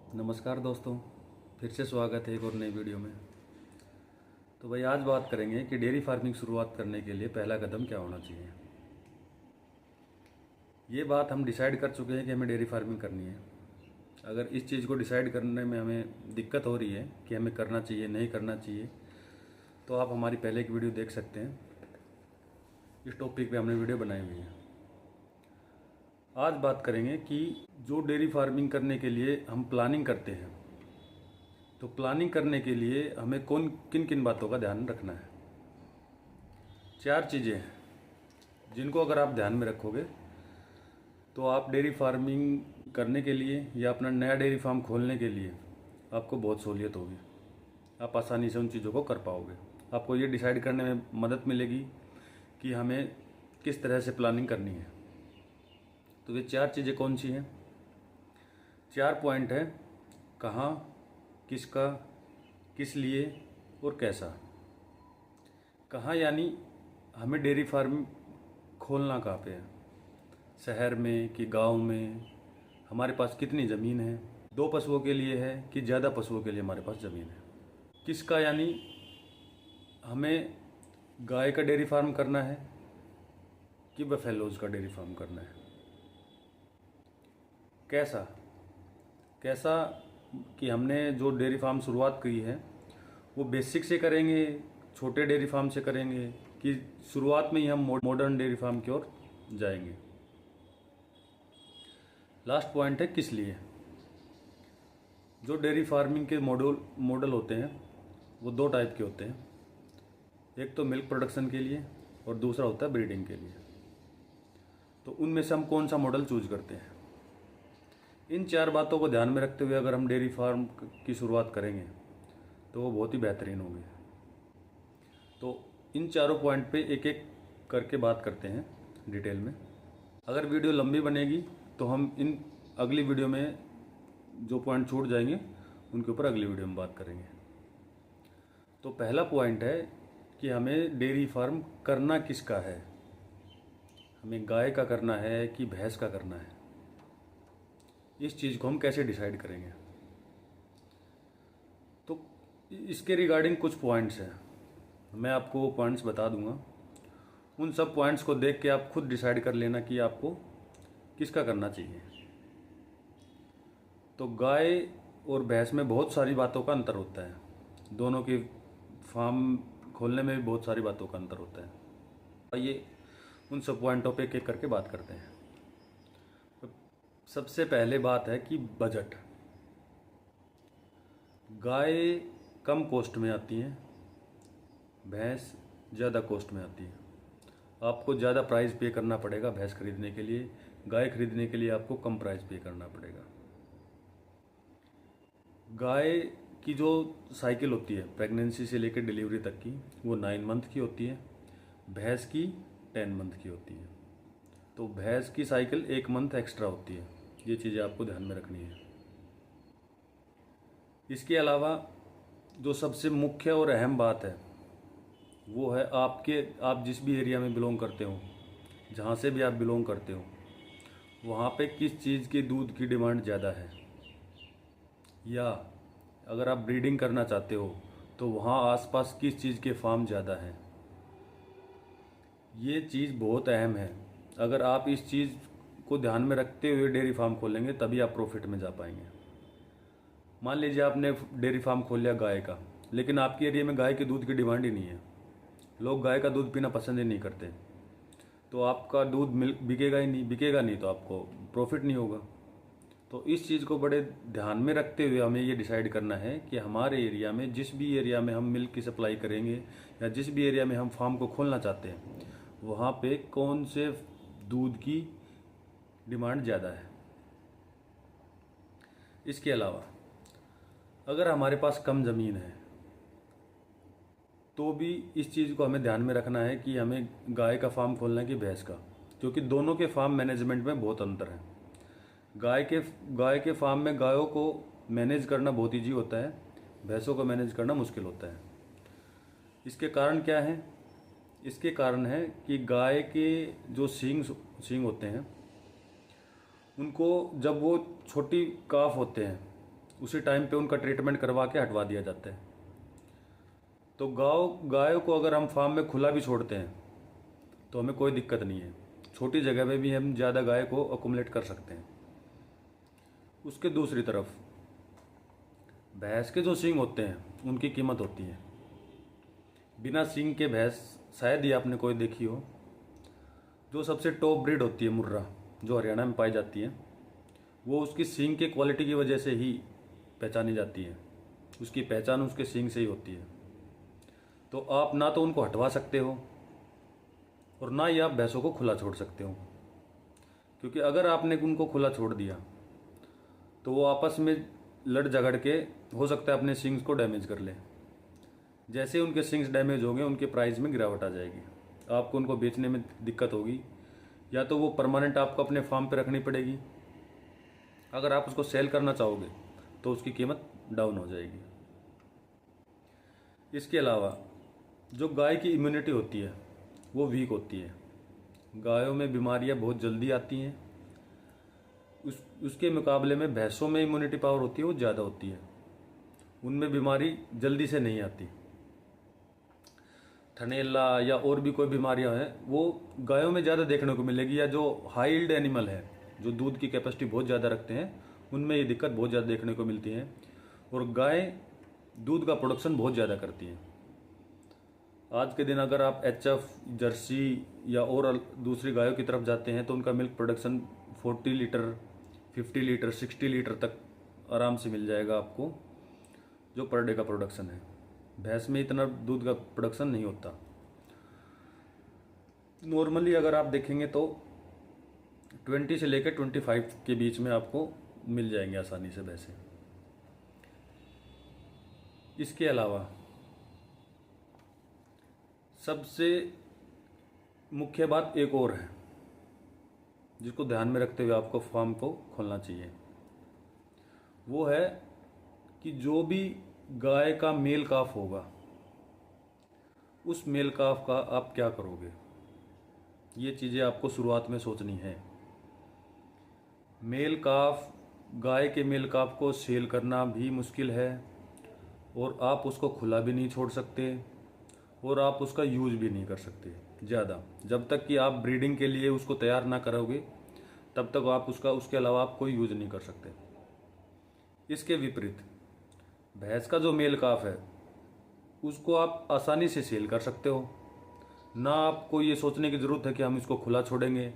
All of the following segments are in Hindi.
नमस्कार दोस्तों, फिर से स्वागत है एक और नई वीडियो में। तो भाई आज बात करेंगे कि डेयरी फार्मिंग शुरुआत करने के लिए पहला कदम क्या होना चाहिए। ये बात हम डिसाइड कर चुके हैं कि हमें डेयरी फार्मिंग करनी है। अगर इस चीज़ को डिसाइड करने में हमें दिक्कत हो रही है कि हमें करना चाहिए नहीं करना चाहिए, तो आप हमारी पहले एक वीडियो देख सकते हैं। इस टॉपिक पे हमने वीडियो बनाई हुई है। आज बात करेंगे कि जो डेयरी फार्मिंग करने के लिए हम प्लानिंग करते हैं, तो प्लानिंग करने के लिए हमें किन किन बातों का ध्यान रखना है। 4 चीज़ें हैं जिनको अगर आप ध्यान में रखोगे तो आप डेयरी फार्मिंग करने के लिए या अपना नया डेयरी फार्म खोलने के लिए आपको बहुत सहूलियत होगी। आप आसानी से उन चीज़ों को कर पाओगे। आपको ये डिसाइड करने में मदद मिलेगी कि हमें किस तरह से प्लानिंग करनी है। तो ये 4 चीज़ें कौन सी हैं? 4 पॉइंट है: कहाँ, किसका, किस लिए और कैसा। कहाँ यानी हमें डेयरी फार्म खोलना कहाँ पे है, शहर में कि गांव में, हमारे पास कितनी ज़मीन है, 2 पशुओं के लिए है कि ज़्यादा पशुओं के लिए हमारे पास ज़मीन है। किसका यानी हमें गाय का डेयरी फार्म करना है कि बफेलोज का डेयरी फार्म करना है। कैसा कैसा कि हमने जो डेयरी फार्म शुरुआत की है वो बेसिक से करेंगे, छोटे डेयरी फार्म से करेंगे, कि शुरुआत में ही हम मॉडर्न डेयरी फार्म की ओर जाएंगे। लास्ट पॉइंट है किस लिए। जो डेयरी फार्मिंग के मॉडल होते हैं वो 2 टाइप के होते हैं। एक तो मिल्क प्रोडक्शन के लिए और दूसरा होता है ब्रीडिंग के लिए। तो उनमें से हम कौन सा मॉडल चूज करते हैं। इन 4 बातों को ध्यान में रखते हुए अगर हम डेयरी फार्म की शुरुआत करेंगे तो वो बहुत ही बेहतरीन होगी। तो इन चारों पॉइंट पे एक एक करके बात करते हैं डिटेल में। अगर वीडियो लंबी बनेगी तो हम इन अगली वीडियो में जो पॉइंट छूट जाएंगे उनके ऊपर अगली वीडियो में बात करेंगे। तो पहला पॉइंट है कि हमें डेयरी फार्म करना किसका है। हमें गाय का करना है कि भैंस का करना है। इस चीज़ को हम कैसे डिसाइड करेंगे। तो इसके रिगार्डिंग कुछ पॉइंट्स हैं, मैं आपको वो पॉइंट्स बता दूंगा। उन सब पॉइंट्स को देख के आप खुद डिसाइड कर लेना कि आपको किसका करना चाहिए। तो गाय और भैंस में बहुत सारी बातों का अंतर होता है। दोनों की फार्म खोलने में भी बहुत सारी बातों का अंतर होता है। आइए उन सब पॉइंटों पे एक एक करके बात करते हैं। तो सबसे पहले बात है कि बजट। गाय कम कॉस्ट में आती है, भैंस ज़्यादा कॉस्ट में आती है। आपको ज़्यादा प्राइस पे करना पड़ेगा भैंस खरीदने के लिए, गाय खरीदने के लिए आपको कम प्राइस पे करना पड़ेगा। गाय की जो साइकिल होती है प्रेगनेंसी से लेकर डिलीवरी तक की, वो 9 मंथ की होती है। भैंस की 10 मंथ की होती है। तो भैंस की साइकिल 1 मंथ एक्स्ट्रा होती है। ये चीज़ें आपको ध्यान में रखनी है। इसके अलावा जो सबसे मुख्य और अहम बात है वो है आप जिस भी एरिया में बिलोंग करते हो, जहाँ से भी आप बिलोंग करते हो, वहाँ पे किस चीज़ की दूध की डिमांड ज़्यादा है, या अगर आप ब्रीडिंग करना चाहते हो तो वहाँ आसपास किस चीज़ के फार्म ज़्यादा हैं। ये चीज़ बहुत अहम है। अगर आप इस चीज़ को ध्यान में रखते हुए डेयरी फार्म खोलेंगे तभी आप प्रॉफिट में जा पाएंगे। मान लीजिए आपने डेयरी फार्म खोल लिया गाय का, लेकिन आपके एरिया में गाय के दूध की डिमांड ही नहीं है, लोग गाय का दूध पीना पसंद ही नहीं करते, तो आपका दूध मिल्क बिकेगा नहीं तो आपको प्रॉफिट नहीं होगा। तो इस चीज़ को बड़े ध्यान में रखते हुए हमें ये डिसाइड करना है कि हमारे एरिया में, जिस भी एरिया में हम मिल्क की सप्लाई करेंगे या जिस भी एरिया में हम फार्म को खोलना चाहते हैं, वहाँ पे कौन से दूध की डिमांड ज़्यादा है। इसके अलावा अगर हमारे पास कम ज़मीन है तो भी इस चीज़ को हमें ध्यान में रखना है कि हमें गाय का फार्म खोलना है कि भैंस का, क्योंकि दोनों के फार्म मैनेजमेंट में बहुत अंतर है। गाय के फार्म में गायों को मैनेज करना बहुत ईजी होता है, भैंसों को मैनेज करना मुश्किल होता है। इसके कारण क्या है? इसके कारण है कि गाय के जो सींग होते हैं, उनको जब वो छोटी काफ होते हैं उसी टाइम पे उनका ट्रीटमेंट करवा के हटवा दिया जाता है। तो गायों को अगर हम फार्म में खुला भी छोड़ते हैं तो हमें कोई दिक्कत नहीं है, छोटी जगह में भी हम ज़्यादा गाय को अकुमुलेट कर सकते हैं। उसके दूसरी तरफ भैंस के जो सींग होते हैं उनकी कीमत होती है। बिना सींग के भैंस शायद ही आपने कोई देखी हो। जो सबसे टॉप ब्रीड होती है मुर्रा, जो हरियाणा में पाई जाती है, वो उसकी सींग के क्वालिटी की वजह से ही पहचानी जाती है। उसकी पहचान उसके सींग से ही होती है। तो आप ना तो उनको हटवा सकते हो और ना ही आप भैंसों को खुला छोड़ सकते हो, क्योंकि अगर आपने उनको खुला छोड़ दिया तो वो आपस में लड़ झगड़ के हो सकता है अपने सिंग्स को डैमेज कर ले। जैसे उनके सिंग्स डैमेज होंगे उनके प्राइस में गिरावट आ जाएगी, आपको उनको बेचने में दिक्कत होगी, या तो वो परमानेंट आपको अपने फार्म पे रखनी पड़ेगी। अगर आप उसको सेल करना चाहोगे तो उसकी कीमत डाउन हो जाएगी। इसके अलावा जो गाय की इम्यूनिटी होती है वो वीक होती है। गायों में बीमारियां बहुत जल्दी आती हैं, उसके मुकाबले में भैंसों में इम्यूनिटी पावर होती है वो ज़्यादा होती है, उनमें बीमारी जल्दी से नहीं आती। थनेला या और भी कोई बीमारियां हैं वो गायों में ज़्यादा देखने को मिलेगी, या जो हाई यील्ड एनिमल है जो दूध की कैपेसिटी बहुत ज़्यादा रखते हैं उनमें ये दिक्कत बहुत ज़्यादा देखने को मिलती है। और गाय दूध का प्रोडक्शन बहुत ज़्यादा करती है। आज के दिन अगर आप एचएफ, जर्सी या और दूसरी गायों की तरफ जाते हैं तो उनका milk production 40 litre, 50 litre, 60 litre तक आराम से मिल जाएगा आपको, जो पर डे का प्रोडक्शन है। भैंस में इतना दूध का प्रोडक्शन नहीं होता। नॉर्मली अगर आप देखेंगे तो 20 से लेकर 25 के बीच में आपको मिल जाएंगे आसानी से भैंसें। इसके अलावा सबसे मुख्य बात एक और है जिसको ध्यान में रखते हुए आपको फार्म को खोलना चाहिए। वो है कि जो भी गाय का मेल काफ होगा उस मेल काफ का आप क्या करोगे, ये चीज़ें आपको शुरुआत में सोचनी है। मेल काफ, गाय के मेल काफ को सेल करना भी मुश्किल है, और आप उसको खुला भी नहीं छोड़ सकते, और आप उसका यूज भी नहीं कर सकते ज़्यादा। जब तक कि आप ब्रीडिंग के लिए उसको तैयार ना करोगे तब तक आप उसके अलावा आप कोई यूज नहीं कर सकते। इसके विपरीत भैंस का जो मेल काफ है उसको आप आसानी से सेल कर सकते हो। ना आपको ये सोचने की ज़रूरत है कि हम इसको खुला छोड़ेंगे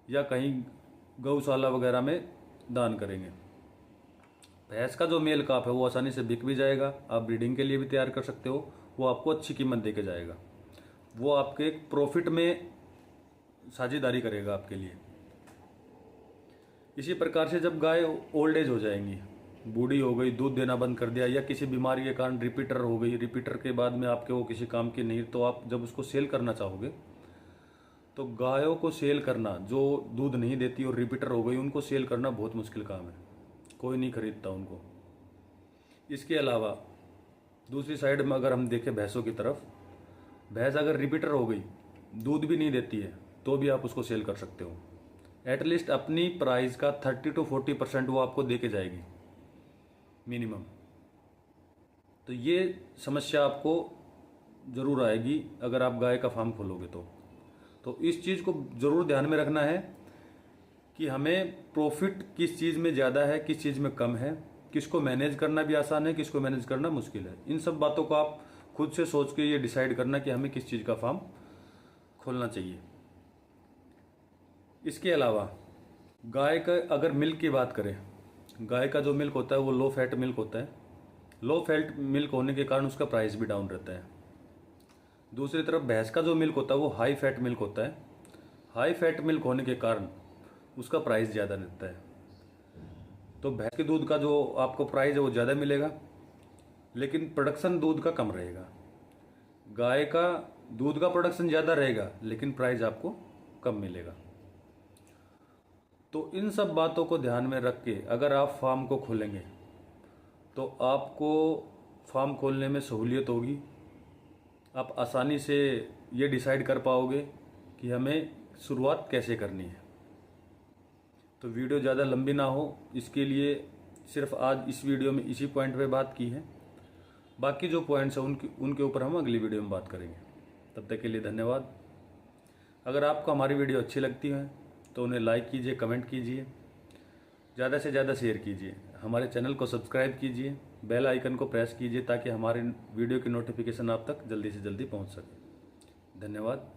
या कहीं गौशाला वगैरह में दान करेंगे। भैंस का जो मेल काफ है वो आसानी से बिक भी जाएगा, आप ब्रीडिंग के लिए भी तैयार कर सकते हो, वो आपको अच्छी कीमत दे के जाएगा, वो आपके प्रॉफिट में साझेदारी करेगा आपके लिए। इसी प्रकार से जब गाय ओल्ड एज हो जाएंगी, बूढ़ी हो गई, दूध देना बंद कर दिया, या किसी बीमारी के कारण रिपीटर हो गई, रिपीटर के बाद में आपके वो किसी काम की नहीं, तो आप जब उसको सेल करना चाहोगे तो गायों को सेल करना, जो दूध नहीं देती और रिपीटर हो गई, उनको सेल करना बहुत मुश्किल काम है, कोई नहीं खरीदता उनको। इसके अलावा दूसरी साइड में अगर हम देखें भैंसों की तरफ, भैंस अगर रिपीटर हो गई, दूध भी नहीं देती है, तो भी आप उसको सेल कर सकते हो। एटलीस्ट अपनी प्राइस का 30 to 40% वो आपको दे के जाएगी मिनिमम। तो ये समस्या आपको ज़रूर आएगी अगर आप गाय का फार्म खोलोगे तो इस चीज़ को ज़रूर ध्यान में रखना है कि हमें प्रॉफिट किस चीज़ में ज़्यादा है, किस चीज़ में कम है, किसको मैनेज करना भी आसान है, किसको मैनेज करना मुश्किल है। इन सब बातों को आप खुद से सोच के ये डिसाइड करना कि हमें किस चीज़ का फार्म खोलना चाहिए। इसके अलावा गाय का अगर मिल्क की बात करें, गाय का जो मिल्क होता है वो लो फैट मिल्क होता है। लो फैट मिल्क होने के कारण उसका प्राइस भी डाउन रहता है। दूसरी तरफ भैंस का जो मिल्क होता है वो हाई फैट मिल्क होता है। हाई फैट मिल्क होने के कारण उसका प्राइस ज़्यादा रहता है। तो भैंस के दूध का जो आपको प्राइस है वो ज़्यादा मिलेगा, लेकिन प्रोडक्शन दूध का कम रहेगा। गाय का दूध का प्रोडक्शन ज़्यादा रहेगा लेकिन प्राइस आपको कम मिलेगा। तो इन सब बातों को ध्यान में रख के अगर आप फार्म को खोलेंगे तो आपको फार्म खोलने में सहूलियत होगी। आप आसानी से ये डिसाइड कर पाओगे कि हमें शुरुआत कैसे करनी है। तो वीडियो ज़्यादा लंबी ना हो इसके लिए सिर्फ आज इस वीडियो में इसी पॉइंट पे बात की है। बाकी जो पॉइंट्स हैं उनके ऊपर हम अगली वीडियो में बात करेंगे। तब तक के लिए धन्यवाद। अगर आपको हमारी वीडियो अच्छी लगती है तो उन्हें लाइक कीजिए, कमेंट कीजिए, ज़्यादा से ज़्यादा शेयर कीजिए। हमारे चैनल को सब्सक्राइब कीजिए, बेल आइकन को प्रेस कीजिए ताकि हमारे वीडियो की नोटिफिकेशन आप तक जल्दी से जल्दी पहुंच सके। धन्यवाद।